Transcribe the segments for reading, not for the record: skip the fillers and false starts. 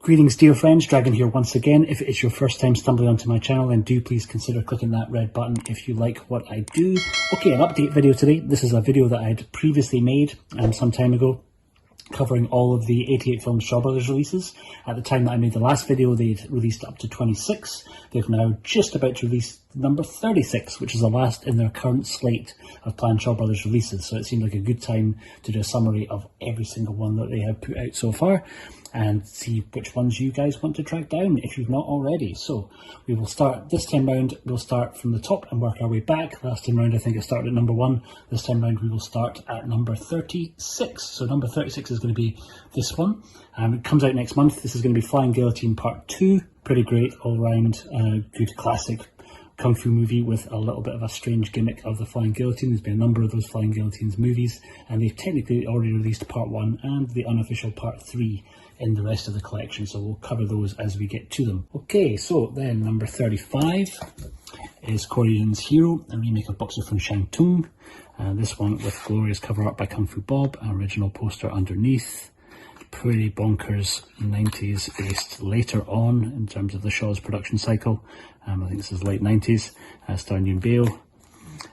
Greetings dear friends, Dragon here once again. If it's your first time stumbling onto my channel, then do please consider clicking that red button if you like what I do. Okay, an update video today. This is a video that I had previously made some time ago, covering all of the 88 Films Shaw Brothers releases. At the time that I made the last video, they'd released up to 26. They've now just about to release number 36, which is the last in their current slate of planned Shaw Brothers releases. So it seemed like a good time to do a summary of every single one that they have put out so far, and see which ones you guys want to track down if you've not already. So we will start, this time round, we'll start from the top and work our way back. Last time round I think I started at number 1. This time round we will start at number 36. So number 36 is going to be this one. It comes out next month. This is going to be Flying Guillotine Part 2. Pretty great, all round, good classic kung fu movie with a little bit of a strange gimmick of the Flying Guillotine. There's been a number of those Flying Guillotines movies, and they've technically already released Part 1 and the unofficial Part 3 in the rest of the collection, so we'll cover those as we get to them. Okay, so then number 35 is Korean's Hero, a remake of Boxset from Shawscope. This one with glorious cover art by Kung Fu Bob, an original poster underneath. Pretty bonkers 90s based later on in terms of the Shaw's production cycle. I think this is late 90s, starring Yoon Bail,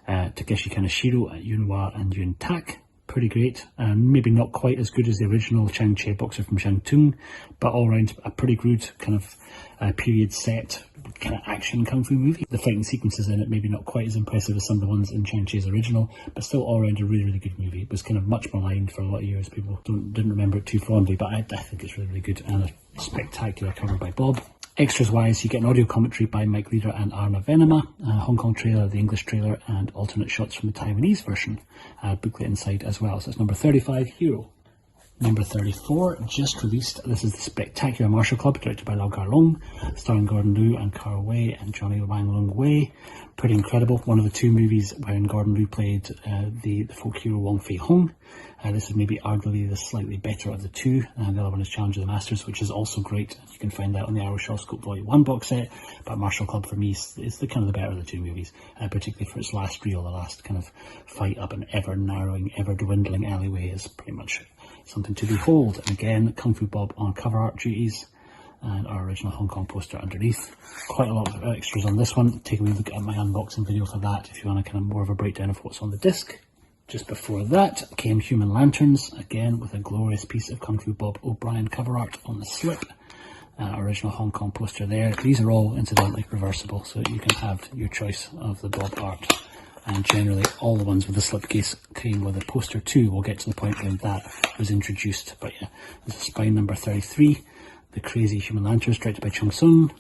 Takeshi Kaneshiro, Yunhwa and Yun Tak. Pretty great, maybe not quite as good as the original Chang Che Boxer from Shangtung, but all round a pretty good kind of period set kind of action kung fu movie. The fighting sequences in it maybe not quite as impressive as some of the ones in Chang Che's original, but still all around a really, really good movie. It was kind of much maligned for a lot of years. People didn't remember it too fondly, but I think it's really, really good, and a spectacular cover by Bob. Extras wise, you get an audio commentary by Mike Leader and Arna Venema, Hong Kong trailer, the English trailer, and alternate shots from the Taiwanese version, booklet inside as well. So it's number 35, Hero. Number 34, just released. This is the Spectacular Martial Club, directed by Lau Kar Leung, starring Gordon Liu and Carl Wei and Johnny Wang Lung Wei. Pretty incredible. One of the two movies wherein Gordon Liu played the folk hero Wong Fei Hung. This is maybe arguably the slightly better of the two. The other one is Challenge of the Masters, which is also great. You can find that on the Shawscope Volume 1 box set. But Martial Club for me is the kind of the better of the two movies, particularly for its last reel. The last kind of fight up an ever narrowing, ever dwindling alleyway is pretty much something to behold. And again, Kung Fu Bob on cover art duties, and our original Hong Kong poster underneath. Quite a lot of extras on this one. Take a wee look at my unboxing video for that if you want a kind of more of a breakdown of what's on the disc. Just before that came Human Lanterns, again with a glorious piece of Kung Fu Bob O'Brien cover art on the slip. Original Hong Kong poster there. These are all incidentally reversible, so you can have your choice of the Bob art. And generally all the ones with the slipcase came with a poster too. We'll get to the point when that was introduced. But yeah, this is Spine number 33. The Crazy Human Lanterns, directed by Chung Sun,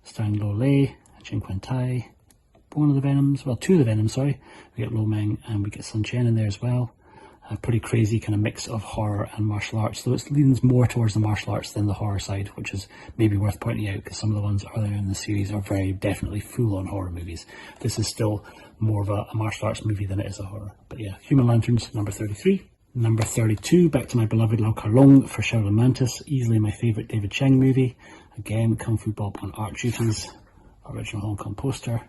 starring Lo Lei, Chen Quan Tai, one of the Venoms, well, two of the Venoms, sorry. We get Lo Meng and we get Sun Chen in there as well. A pretty crazy kind of mix of horror and martial arts, though it leans more towards the martial arts than the horror side, which is maybe worth pointing out because some of the ones earlier in the series are very definitely full-on horror movies. This is still more of a martial arts movie than it is a horror. But yeah, Human Lanterns, number 33. Number 32, back to my beloved Lau Kar Leung for Shaolin Mantis, easily my favourite David Chang movie. Again, Kung Fu Bob on art duties, original Hong Kong poster.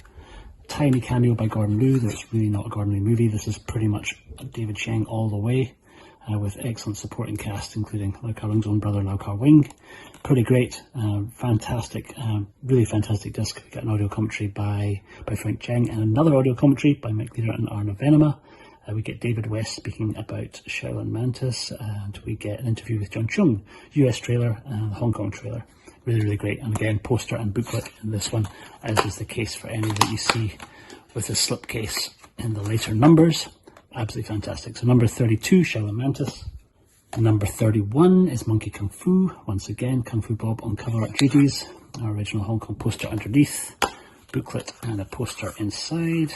Tiny cameo by Gordon Liu, though it's really not a Gordon Liu movie. This is pretty much David Chang all the way, with excellent supporting cast, including Lau Kar Leung's own brother Lau Kar Wing. Pretty great, fantastic, really fantastic disc. We got an audio commentary by Frank Cheng and another audio commentary by Mike Leader and Arna Venema. We get David West speaking about Shaolin Mantis, and we get an interview with John Chung, US trailer and Hong Kong trailer. Really, really great. And again, poster and booklet in this one, as is the case for any that you see with the slipcase in the later numbers. Absolutely fantastic. So number 32, Shaolin Mantis. Number 31 is Monkey Kung Fu. Once again, Kung Fu Bob on cover art duties. Our original Hong Kong poster underneath, booklet and a poster inside.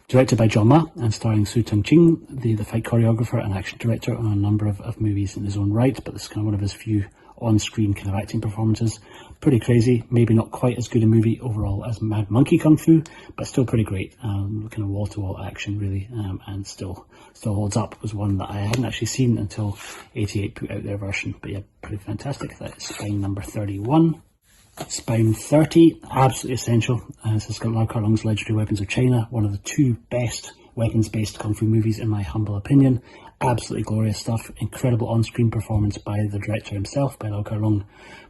Directed by John Ma and starring Su Tung Ching, the fight choreographer and action director, on a number of movies in his own right, but this is kind of one of his few on-screen kind of acting performances. Pretty crazy, maybe not quite as good a movie overall as Mad Monkey Kung Fu, but still pretty great. Kind of wall-to-wall action really, and still holds up. Was one that I hadn't actually seen until 88 put out their version, but yeah, pretty fantastic. That is Spine number 31. Spine 30, absolutely essential. This has got Lau Kar Leung's Legendary Weapons of China, one of the two best weapons-based kung fu movies in my humble opinion. Absolutely glorious stuff. Incredible on-screen performance by the director himself, by Lau Kar Leung,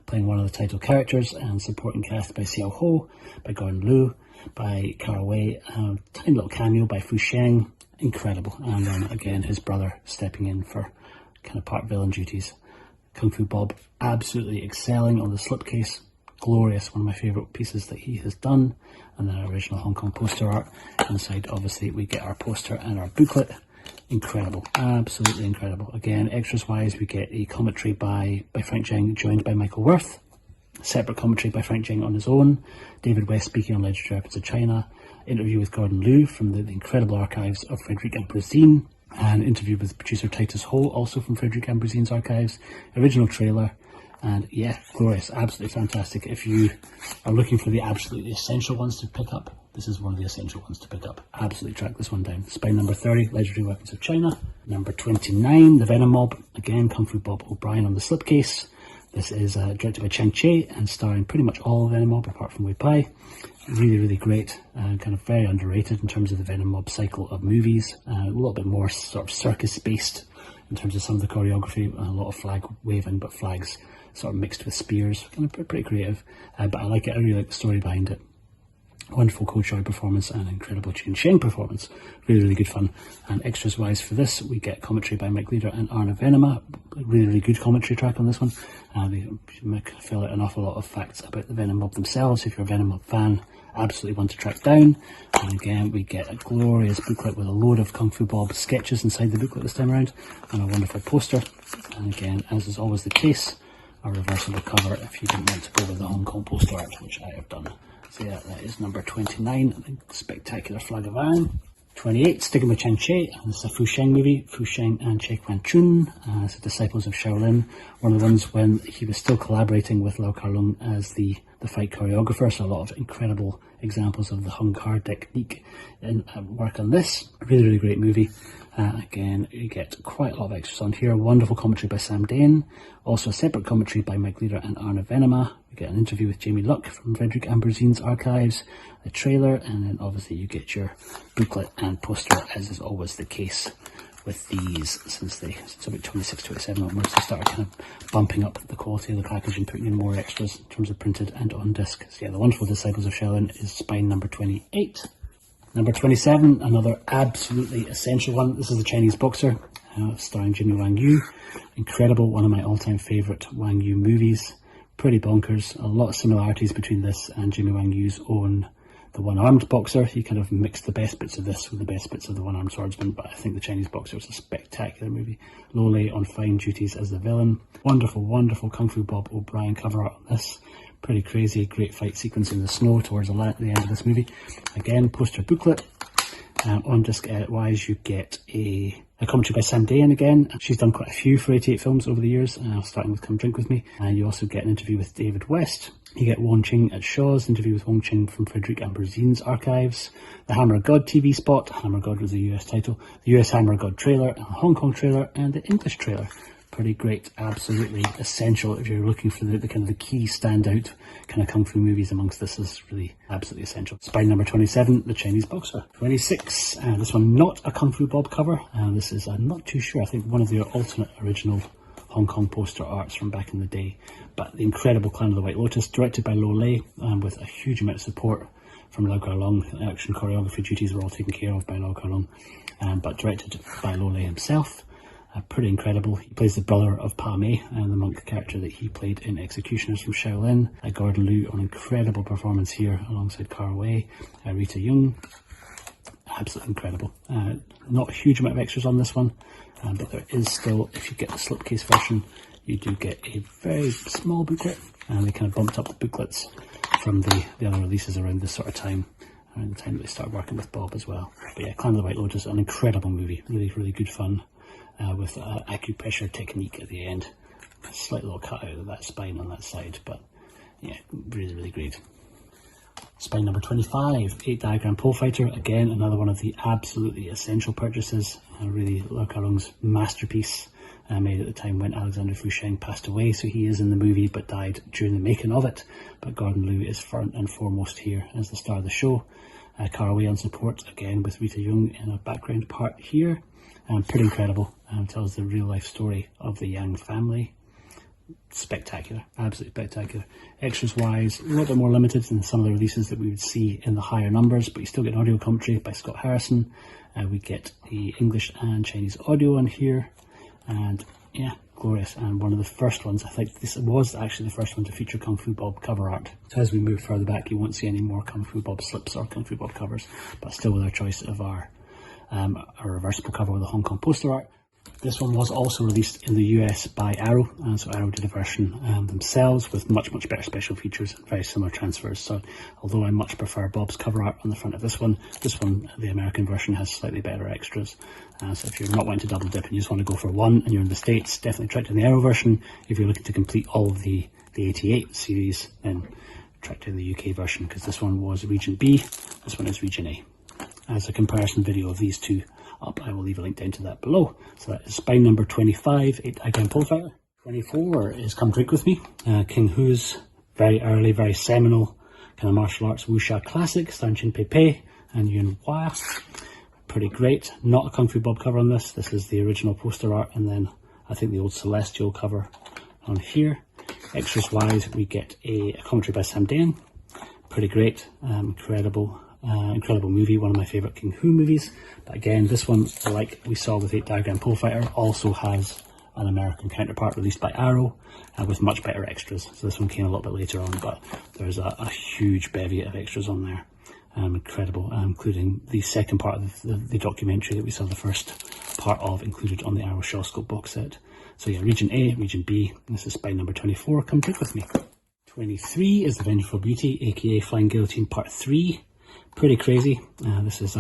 playing one of the title characters, and supporting cast by Xiao Ho, by Gordon Liu, by Cara Wei, tiny little cameo by Fu Sheng. Incredible. And then again his brother stepping in for kind of part villain duties. Kung Fu Bob absolutely excelling on the slipcase. Glorious, one of my favourite pieces that he has done. And then our original Hong Kong poster art. Inside obviously we get our poster and our booklet. Incredible, absolutely incredible. Again, extras wise, we get a commentary by Frank Zheng, joined by Michael Worth. Separate commentary by Frank Zheng on his own. David West speaking on legendary weapons of China. Interview with Gordon Liu from the incredible archives of Frederick Ambrosine. And interview with producer Titus Ho, also from Frederick Ambrosine's archives. Original trailer. And yeah, glorious, absolutely fantastic. If you are looking for the absolutely essential ones to pick up, this is one of the essential ones to pick up. Absolutely track this one down. Spine number 30, Legendary Weapons of China. Number 29, The Venom Mob. Again, Kung Fu Bob O'Brien on the slipcase. This is directed by Chang Che and starring pretty much all of Venom Mob apart from Wei Pai. Really, really great. Kind of very underrated in terms of the Venom Mob cycle of movies. A little bit more sort of circus-based in terms of some of the choreography. A lot of flag waving, but flags sort of mixed with spears. Kind of pretty creative. But I like it. I really like the story behind it. Wonderful Ko Choi performance and incredible Chun Sheng performance. Really, really good fun. And extras wise for this, we get commentary by Mike Leader and Arna Venema. Really, really good commentary track on this one. They fill out an awful lot of facts about the Venom Mob themselves. If you're a Venom Mob fan, absolutely one to track down. And again, we get a glorious booklet with a load of Kung Fu Bob sketches inside the booklet this time around, and a wonderful poster. And again, as is always the case, a reversible cover if you didn't want to go with the Hong Kong poster art, which I have done. So yeah, that is number 29, the spectacular flag of iron. 28, sticking with Chang Che, and this is a Fu Sheng movie. Fu Sheng and Che Quan Chun, as the disciples of Shaolin. One of the ones when he was still collaborating with Lau Kar Leung as the fight choreographer, so a lot of incredible examples of the Hung Kar technique in work on this. Really, really great movie. Again, you get quite a lot of extras on here. Wonderful commentary by Sam Dane. Also a separate commentary by Mike Leader and Arna Venema. You get an interview with Jamie Luck from Frederick Ambrosine's archives, a trailer, and then obviously you get your booklet and poster, as is always the case with these since about 26, 27 onwards, they started kind of bumping up the quality of the package and putting in more extras in terms of printed and on disc. So yeah, The Wonderful Disciples of Shaolin is spine number 28. Number 27, another absolutely essential one. This is The Chinese Boxer, starring Jimmy Wang Yu. Incredible, one of my all-time favourite Wang Yu movies. Pretty bonkers. A lot of similarities between this and Jimmy Wang Yu's own The One-Armed Boxer. He kind of mixed the best bits of this with the best bits of The One-Armed Swordsman, but I think The Chinese Boxer is a spectacular movie. Lo Lei on fine duties as the villain. Wonderful, wonderful Kung Fu Bob O'Brien cover art on this. Pretty crazy, great fight sequence in the snow towards the end of this movie. Again, poster booklet. On disc wise, you get a commentary by Sam Dane again. She's done quite a few for 88 films over the years, starting with Come Drink With Me. And you also get an interview with David West. You get Wong Ching at Shaw's, interview with Wong Ching from Frederick Ambrosine's archives. The Hammer of God TV spot. Hammer of God was the US title. The US Hammer of God trailer, a Hong Kong trailer, and the English trailer. Pretty great, absolutely essential if you're looking for the kind of the key standout kind of kung fu movies amongst this. Is really absolutely essential. Spine number 27, The Chinese Boxer. 26, this one not a Kung Fu Bob cover. This is, I'm not too sure, I think one of the alternate original Hong Kong poster arts from back in the day. But The Incredible Clan of the White Lotus, directed by Lo Lei, with a huge amount of support from Lau Kar Leung. Action choreography duties were all taken care of by Lau Kar Leung, but directed by Lo Lei himself. Pretty incredible. He plays the brother of Pa Mei, and the monk character that he played in Executioners from Shaolin. Gordon Liu on incredible performance here alongside Cara Wei, Rita Jung. Absolutely incredible. Not a huge amount of extras on this one, but there is still, if you get the slipcase version, you do get a very small booklet, and they kind of bumped up the booklets from the other releases around this sort of time, around the time that they started working with Bob as well. But yeah, Clan of the White Lotus, an incredible movie. Really, really good fun. With acupressure technique at the end. A slight little cut out of that spine on that side, but yeah, really, really great. Spine number 25, 8 diagram pole fighter. Again, another one of the absolutely essential purchases. Really Lau Kar Leung's masterpiece, made at the time when Alexander Fu Sheng passed away. So he is in the movie but died during the making of it. But Gordon Liu is front and foremost here as the star of the show. Caraway on support, again with Rita Young in a background part here. Pretty incredible. Tells the real life story of the Yang family. Spectacular, absolutely spectacular. Extras wise, a little bit more limited than some of the releases that we would see in the higher numbers, but you still get an audio commentary by Scott Harrison. We get the English and Chinese audio on here, and yeah, glorious. And one of the first ones, I think this was actually the first one to feature Kung Fu Bob cover art. So as we move further back, you won't see any more Kung Fu Bob slips or Kung Fu Bob covers, but still with our choice of our reversible cover with the Hong Kong poster art. This one was also released in the US by Arrow, and so Arrow did a version themselves with much better special features and very similar transfers. So although I much prefer Bob's cover art on the front of this one, the American version has slightly better extras. So if you're not wanting to double dip and you just want to go for one and you're in the States, definitely track down the Arrow version. If you're looking to complete all of the 88 series, then track down the UK version, because this one was Region B, this one is Region A. As a comparison video of these two up, I will leave a link down to that below. So that is spine number 25, 8-again pole fighter. 24 is Come Drink With Me, King Hu's very early, very seminal kind of martial arts wuxia classic, starring Chin Pei Pei and Yun Hua. Pretty great. Not a Kung Fu Bob cover on this. This is the original poster art, and then I think the old Celestial cover on here. Extras wise, we get a commentary by Sam Deng. Pretty great, incredible movie, one of my favourite King Hu movies. But again, this one, like we saw with 8-diagram pole fighter, also has an American counterpart released by Arrow with much better extras. So this one came a little bit later on, but there's a huge bevy of extras on there. Incredible, including the second part of the documentary that we saw the first part of included on the Arrow Shawscope box set. So yeah, Region A, Region B, this is spine number 24, Come Drink With Me. 23 is The Vengeful Beauty, aka Flying Guillotine Part 3. Pretty crazy. This is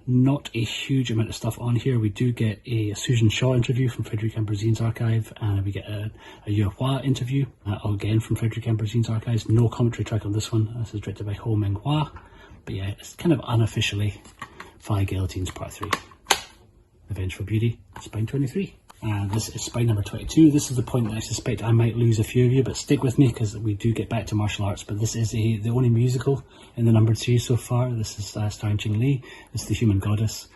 not a huge amount of stuff on here. We do get a Susan Shaw interview from Frederick Amberzine's archive, and we get a Yu Hua interview, again from Frederick Amberzine's archives. No commentary track on this one. This is directed by Ho Ming Hua. But yeah, it's kind of unofficially Flying Guillotines Part 3. The Vengeful Beauty, spine 23. And this is spine number 22. This is the point that I suspect I might lose a few of you, but stick with me because we do get back to martial arts. But this is the only musical in the number 2 so far. This is starring Ching Li. It's The Human Goddess.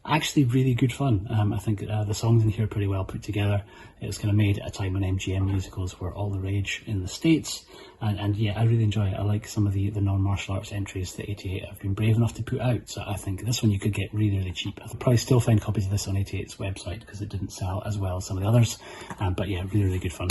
Actually really good fun. I think the songs in here are pretty well put together. It was kind of made at a time when MGM musicals were all the rage in the States. And yeah, I really enjoy it. I like some of the non-martial arts entries that 88 have been brave enough to put out. So I think this one you could get really cheap. I could probably still find copies of this on 88's website because it didn't sell as well as some of the others. But yeah, really good fun.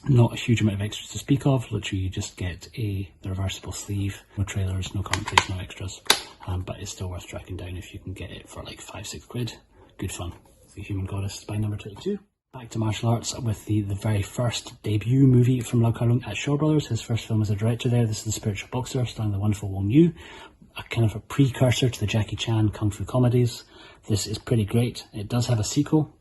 Not a huge amount of extras to speak of. Literally you just get the reversible sleeve. No trailers, no commentaries, no extras. But it's still worth tracking down if you can get it for like 5-6 quid. Good fun. The Human Goddess, spine number 22. Back to martial arts with the very first debut movie from Lau Kar Leung at Shaw Brothers. His first film as a director there. This is The Spiritual Boxer, starring the wonderful Wong Yu. A kind of a precursor to the Jackie Chan Kung Fu comedies. This is pretty great. It does have a sequel,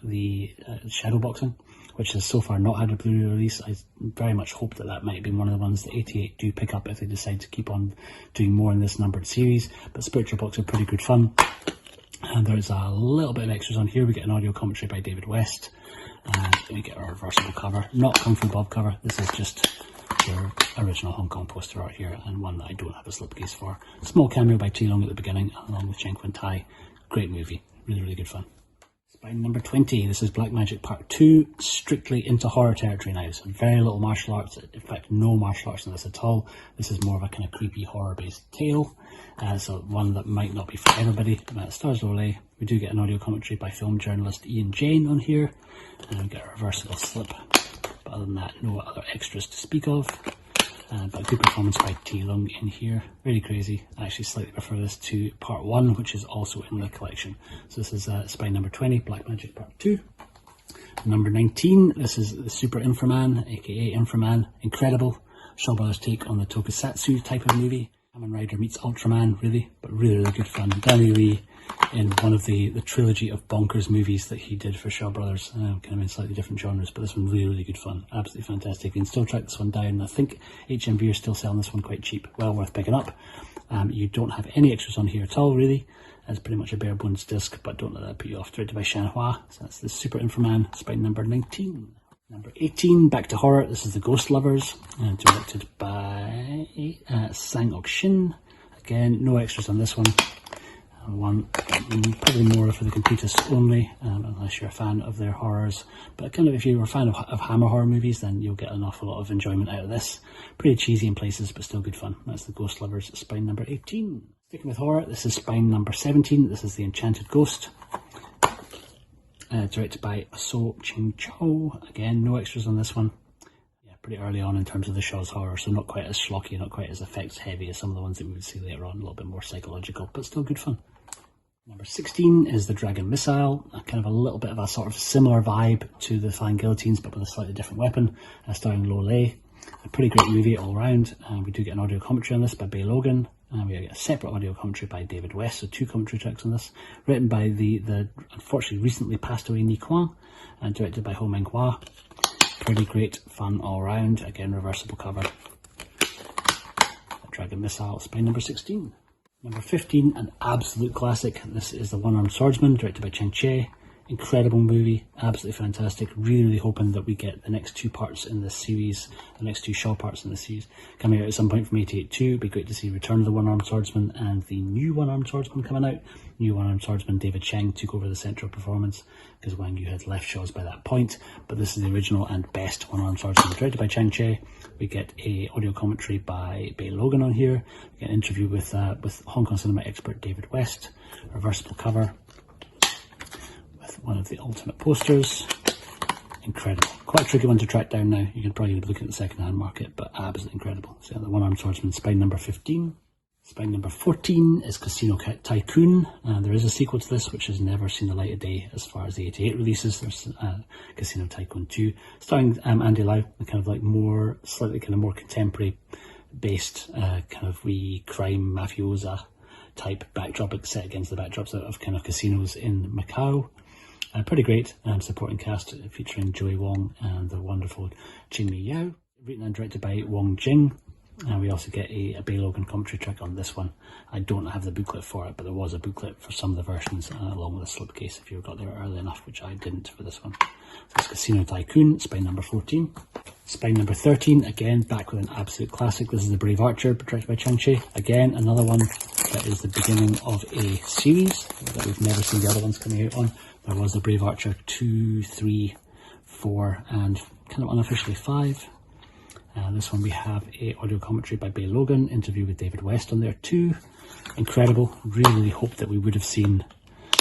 the Shadow Boxing, which has so far not had a Blu-ray release. I very much hope that might be one of the ones that 88 do pick up if they decide to keep on doing more in this numbered series. But Spiritual Boxer, pretty good fun. And there's a little bit of extras on here. We get an audio commentary by David West. And we get our reversible cover. Not Kung Fu Bob cover. This is just your original Hong Kong poster art here, and one that I don't have a slipcase for. Small cameo by T Long at the beginning, along with Chen Quan Tai. Great movie. Really good fun. Spine number 20, this is Black Magic Part 2, strictly into horror territory now, so very little martial arts, in fact no martial arts in this at all. This is more of a kind of creepy horror based tale, so one that might not be for everybody. Stars Olay, we do get an audio commentary by film journalist Ian Jane on here, and we get a reversible slip, but other than that no other extras to speak of. But a good performance by T Lung in here. Really crazy. I actually slightly prefer this to part 1, which is also in the collection. So this is spine number 20, Black Magic Part 2. Number 19, this is the Super Inframan, aka Inframan. Incredible. Shaw Brothers take on the tokusatsu type of movie. Kamen Rider meets Ultraman, really, but really good fun. Danny Lee in one of the trilogy of bonkers movies that he did for Shaw Brothers, kind of in slightly different genres, but this one really good fun. Absolutely fantastic. You can still track this one down. I think HMV are still selling this one quite cheap. Well worth picking up. You don't have any extras on here at all, really. It's pretty much a bare bones disc, but don't let that put you off. Directed by Shan Hua. So that's the Super Inframan, spine number 19. Number 18, back to horror. This is The Ghost Lovers, directed by Sang Ok Shin. Again, no extras on this one. One probably more for the completist only, unless you're a fan of their horrors. But kind of if you're a fan of Hammer horror movies, then you'll get an awful lot of enjoyment out of this. Pretty cheesy in places, but still good fun. That's the Ghost Lovers spine number 18. Sticking with horror, this is spine number 17. This is The Enchanted Ghost, directed by So Ching Chow. Again, no extras on this one. Yeah, pretty early on in terms of the Shaw's horror, so not quite as schlocky, not quite as effects heavy as some of the ones that we would see later on. A little bit more psychological, but still good fun. Number 16 is The Dragon Missile, kind of a little bit of a sort of similar vibe to the Flying Guillotines, but with a slightly different weapon, starring Lo Lei. A pretty great movie all round. We do get an audio commentary on this by Bay Logan. We get a separate audio commentary by David West, so 2 commentary tracks on this. Written by the unfortunately recently passed away Ni Kuan, and directed by Ho Menghua. Pretty great fun all round. Again, reversible cover. The Dragon Missile, spine number 16. Number 15, an absolute classic. This is The One-Armed Swordsman, directed by Chen Che. Incredible movie, absolutely fantastic. Really hoping that we get the next 2 parts in this series, the next 2 Shaw parts in this series, coming out at some point from 88-2. It'd be great to see Return of the One-Armed Swordsman and the new One-Armed Swordsman coming out. New One-Armed Swordsman, David Cheng, took over the central performance because Wang Yu had left Shaw's by that point. But this is the original and best One-Armed Swordsman, directed by Chang Che. We get a audio commentary by Bay Logan on here. We get an interview with Hong Kong cinema expert David West. Reversible cover. One of the ultimate posters. Incredible. Quite a tricky one to track down now. You can probably look at the second-hand market, but absolutely incredible. So The One-Armed Swordsman, spine number 15. Spine number 14 is Casino Tycoon. There is a sequel to this, which has never seen the light of day as far as the 88 releases. There's Casino Tycoon 2, starring Andy Lau, the kind of like slightly more contemporary based kind of crime mafiosa type backdrop, set against the backdrops of kind of casinos in Macau. Pretty great supporting cast featuring Joey Wong and the wonderful Jing Mi Yao. Written and directed by Wong Jing. We also get a Bay Logan commentary track on this one. I don't have the booklet for it, but there was a booklet for some of the versions along with a slipcase if you got there early enough, which I didn't for this one. So it's Casino Tycoon, spine number 14. Spine number 13, again, back with an absolute classic. This is The Brave Archer, directed by Chang Che. Again, another one that is the beginning of a series that we've never seen the other ones coming out on. There was The Brave Archer 2, 3, 4, and kind of unofficially 5. This one we have a audio commentary by Bay Logan, interview with David West on there too. Incredible. Really hope that we would have seen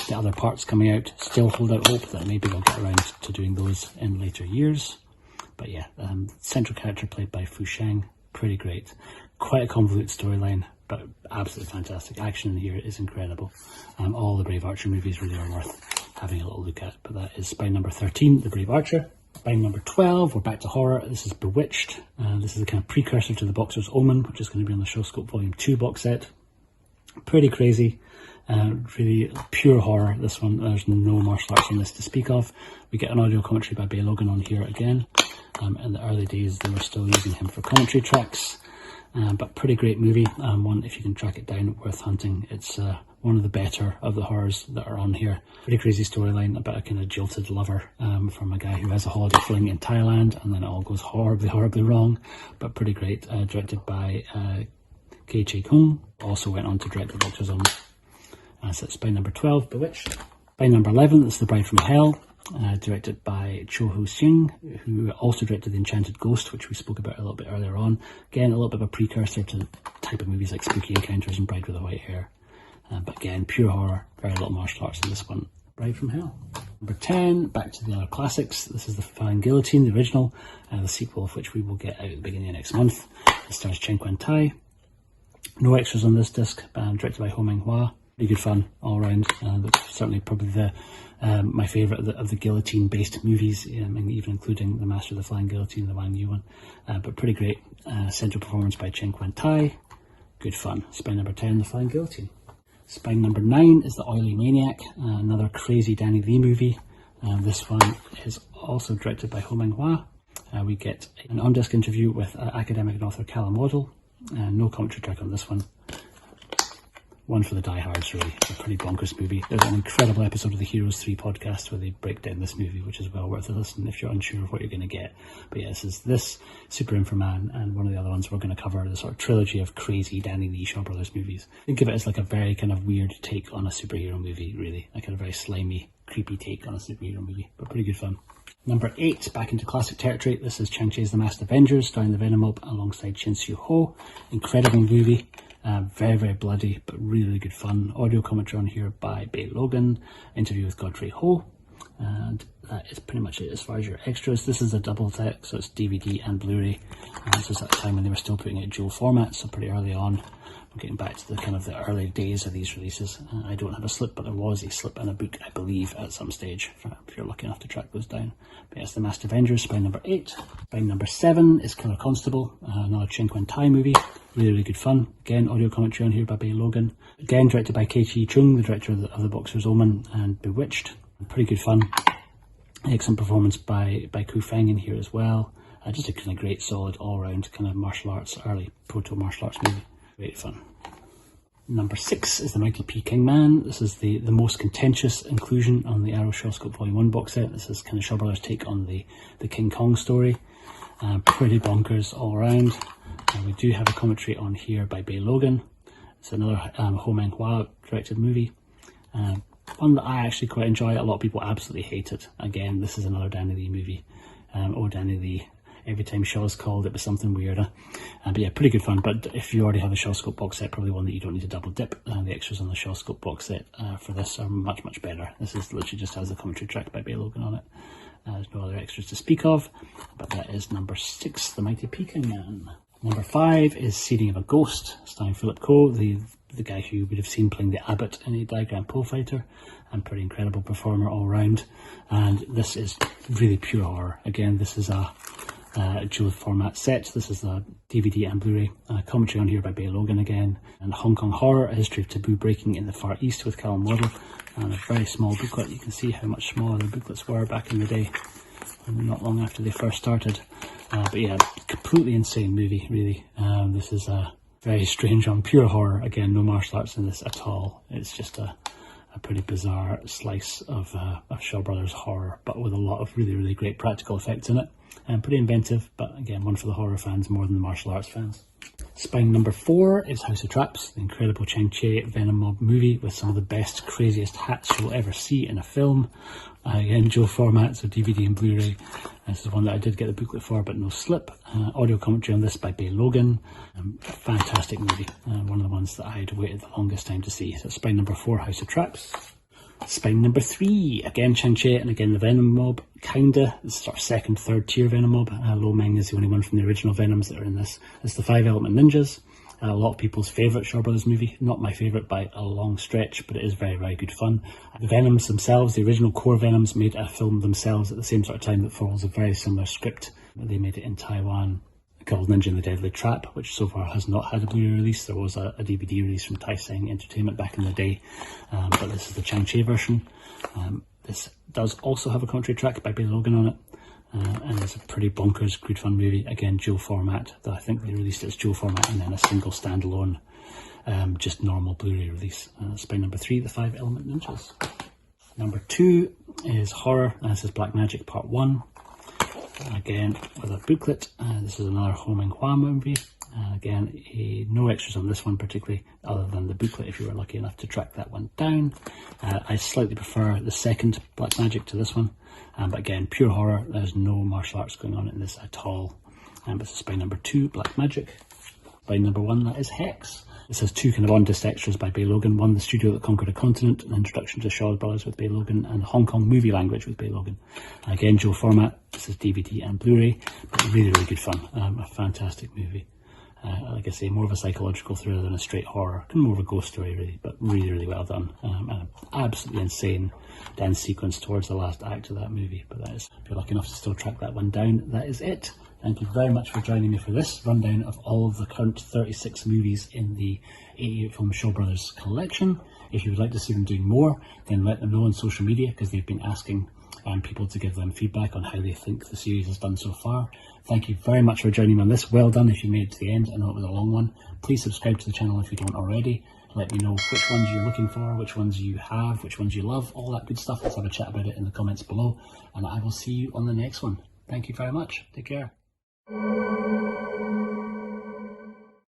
the other parts coming out. Still hold out hope that maybe they'll get around to doing those in later years. But yeah, central character played by Fu Sheng. Pretty great. Quite a convoluted storyline, but absolutely fantastic. Action in here is incredible. All the Brave Archer movies really are worth having a little look at. But that is spine number 13, The Brave Archer. Spine number 12, we're back to horror. This is Bewitched. This is a kind of precursor to The Boxer's Omen, which is going to be on the Shawscope Volume 2 box set. Pretty crazy. Really pure horror, this one. There's no martial arts in this to speak of. We get an audio commentary by Bay Logan on here again. In the early days, they were still using him for commentary tracks. But pretty great movie. One, if you can track it down, worth hunting. It's one of the better of the horrors that are on here. Pretty crazy storyline about a kind of jilted lover from a guy who has a holiday fling in Thailand, and then it all goes horribly wrong. But pretty great. Directed by Kei Che Kung. Also went on to direct The Boxer's Omen. So it's spine number 12, Bewitched. Spine number 11, it's The Bride from Hell. Directed by Cho Ho Sing, who also directed The Enchanted Ghost, which we spoke about a little bit earlier on. Again, a little bit of a precursor to the type of movies like Spooky Encounters and Bride with the White Hair. But again, pure horror, very little martial arts in this one. Bride from Hell. Number 10, back to the other classics. This is The Flying Guillotine, the original, the sequel of which we will get out at the beginning of next month. It stars Chen Quan Tai. No extras on this disc, directed by Ho Menghua. Pretty good fun all around. Certainly probably my favourite of the guillotine-based movies, and even including The Master of the Flying Guillotine, the Wang Yu one. But pretty great. Central performance by Chen Quan Tai. Good fun. Spine number 10, The Flying Guillotine. Spine number 9 is The Oily Maniac, another crazy Danny Lee movie. This one is also directed by Ho Menghua. We get an on-disc interview with academic and author Callum Waddle. No commentary track on this one. one for the diehards, really. It's a pretty bonkers movie. There's an incredible episode of the Heroes 3 podcast where they break down this movie, which is well worth a listen if you're unsure of what you're going to get. But yeah, this is this, Super Inframan, and one of the other ones we're going to cover, the sort of trilogy of crazy Danny Lee Shaw Brothers movies. Think of it as like a very kind of weird take on a superhero movie, really. Like a very slimy, creepy take on a superhero movie, but pretty good fun. Number 8, back into classic territory. This is Chang-Chi's The Masked Avengers, starring the Venom Mob alongside Shin Soo-ho. Incredible movie. Very, very bloody, but really good fun. Audio commentary on here by Bay Logan. Interview with Godfrey Ho. And that is pretty much it as far as your extras. This is a double deck, so it's DVD and Blu-ray. This was at a time when they were still putting it in dual format, so pretty early on. We're getting back to the kind of the early days of these releases. I don't have a slip, but there was a slip and a book, I believe, at some stage, if you're lucky enough to track those down. But yes, The Masked Avengers, spine number 8. Spine number 7 is Killer Constable, another Ching Kwan Tai movie. Really, really good fun. Again, audio commentary on here by Bay Logan. Again, directed by Kei-Chi Chung, the director of the Boxer's Omen and Bewitched. Pretty good fun. Excellent performance by Ku Feng in here as well. Just a kind of great, solid, all-round kind of martial arts, early proto-martial arts movie. Great fun. Number 6 is The Mighty Peking Man. This is the most contentious inclusion on the Arrow Shawscope Volume 1 box set. This is kind of Shaw Brothers' take on the King Kong story. Pretty bonkers all around. We do have a commentary on here by Bay Logan. It's another Ho Meng Hua directed movie. One that I actually quite enjoy. A lot of people absolutely hate it. Again, this is another Danny Lee movie. Oh, Danny Lee. Every time Shaw's called, it was something weirder. But yeah, pretty good fun. But if you already have a Shawscope box set, probably one that you don't need to double dip. The extras on the Shawscope box set for this are much, much better. This is literally just has the commentary track by Bay Logan on it. There's no other extras to speak of. But that is number 6, The Mighty Peking Man. Number 5 is Seeding of a Ghost, starring Philip Ko, the guy who you would have seen playing the Abbot in a Diagram Pole Fighter, and pretty incredible performer all round. And this is really pure horror. Again, this is a dual format set. This is the DVD and Blu-ray. Commentary on here by Bay Logan again. And Hong Kong Horror, A History of Taboo Breaking in the Far East with Callum Waddle. And a very small booklet. You can see how much smaller the booklets were back in the day, not long after they first started. But yeah, completely insane movie, really. This is a very strange one, pure horror. Again, no martial arts in this at all. It's just a pretty bizarre slice of Shaw Brothers horror, but with a lot of really, really great practical effects in it. And pretty inventive, but again, one for the horror fans more than the martial arts fans. Spine number 4 is House of Traps, the incredible Chang-Chi Venom Mob movie with some of the best, craziest hats you'll ever see in a film. Again, dual format, so DVD and Blu-ray. This is one that I did get the booklet for, but no slip. Audio commentary on this by Bay Logan. Fantastic movie. One of the ones that I had waited the longest time to see. So spine number 4, House of Traps. Spine number 3, again Chang-Chi and again the Venom Mob, kinda. It's sort of second, third tier Venom Mob. Lo Meng is the only one from the original Venoms that are in this. It's the 5 Element Ninjas. A lot of people's favourite Shaw Brothers movie. Not my favourite by a long stretch, but it is very, very good fun. The Venoms themselves, the original core Venoms, made a film themselves at the same sort of time that follows a very similar script. They made it in Taiwan, called Ninja and the Deadly Trap, which so far has not had a Blu-ray release. There was a DVD release from Tai Seng Entertainment back in the day, but this is the Chang-Chi version. This does also have a commentary track by Bay Logan on it, and it's a pretty bonkers, good fun movie. Again, dual format, though I think they released it as dual format and then a single standalone, just normal Blu-ray release. Spine number 3, The 5 Element Ninjas. Number 2 is horror, and this is Black Magic Part 1. Again, with a booklet. This is another Ho Meng Hua movie. Again, no extras on this one particularly, other than the booklet if you were lucky enough to track that one down. I slightly prefer the second Black Magic to this one. But again, pure horror. There's no martial arts going on in this at all. This is spine number 2, Black Magic. Spine number 1, that is Hex. This has 2 kind of on-disc extras by Bay Logan. One, The Studio That Conquered a Continent, an introduction to Shaw Brothers with Bay Logan, and Hong Kong movie language with Bay Logan. Again, dual format. This is DVD and Blu-ray, but really, really good fun. A fantastic movie. Like I say, more of a psychological thriller than a straight horror. Kind of more of a ghost story, really, but really, really well done. And an absolutely insane dance sequence towards the last act of that movie. But that is, if you're lucky enough to still track that one down, that is it. Thank you very much for joining me for this rundown of all of the current 36 movies in the 88 Film Shaw Brothers collection. If you would like to see them doing more, then let them know on social media, because they've been asking people to give them feedback on how they think the series has done so far. Thank you very much for joining me on this. Well done if you made it to the end. I know it was a long one. Please subscribe to the channel if you don't already. Let me know which ones you're looking for, which ones you have, which ones you love, all that good stuff. Let's have a chat about it in the comments below, and I will see you on the next one. Thank you very much. Take care.